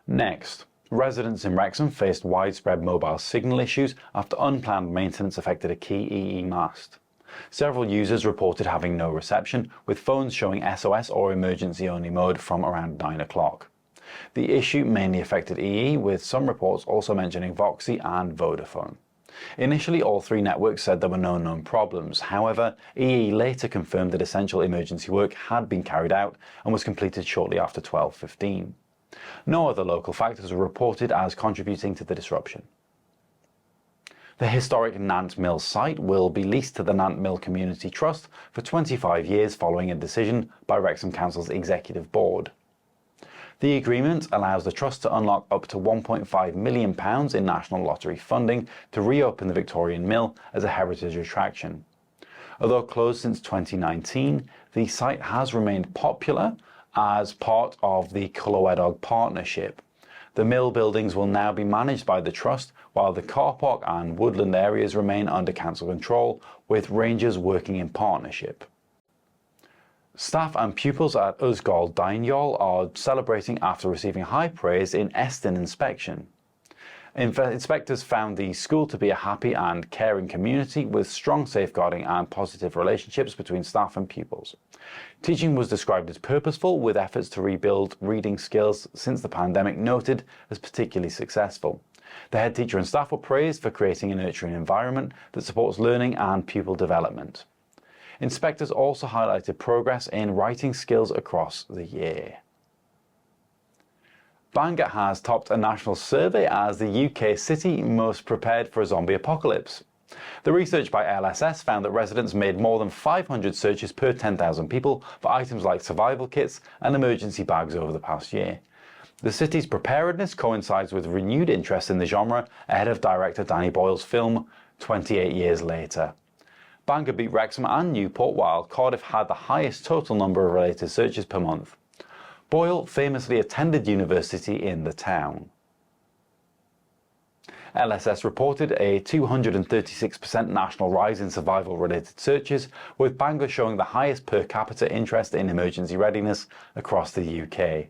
Next, residents in Wrexham faced widespread mobile signal issues after unplanned maintenance affected a key EE mast. Several users reported having no reception, with phones showing SOS or emergency only mode from around 9 o'clock. The issue mainly affected EE, with some reports also mentioning Voxy and Vodafone. Initially, all three networks said there were no known problems. However, EE later confirmed that essential emergency work had been carried out and was completed shortly after 12:15. No other local factors were reported as contributing to the disruption. The historic Nant Mill site will be leased to the Nant Mill Community Trust for 25 years following a decision by Wrexham Council's Executive Board. The agreement allows the Trust to unlock up to £1.5 million in National Lottery funding to reopen the Victorian Mill as a heritage attraction. Although closed since 2019, the site has remained popular as part of the Culhwedog Partnership. The mill buildings will now be managed by the Trust, while the car park and woodland areas remain under council control, with rangers working in partnership. Staff and pupils at Ysgol Dainiol are celebrating after receiving high praise in Estyn inspection. Inspectors found the school to be a happy and caring community with strong safeguarding and positive relationships between staff and pupils. Teaching was described as purposeful, with efforts to rebuild reading skills since the pandemic noted as particularly successful. The head teacher and staff were praised for creating a nurturing environment that supports learning and pupil development. Inspectors also highlighted progress in writing skills across the year. Bangor has topped a national survey as the UK city most prepared for a zombie apocalypse. The research by LSS found that residents made more than 500 searches per 10,000 people for items like survival kits and emergency bags over the past year. The city's preparedness coincides with renewed interest in the genre ahead of director Danny Boyle's film 28 Years Later. Bangor beat Wrexham and Newport, while Cardiff had the highest total number of related searches per month. Boyle famously attended university in the town. LSS reported a 236% national rise in survival-related searches, with Bangor showing the highest per capita interest in emergency readiness across the UK.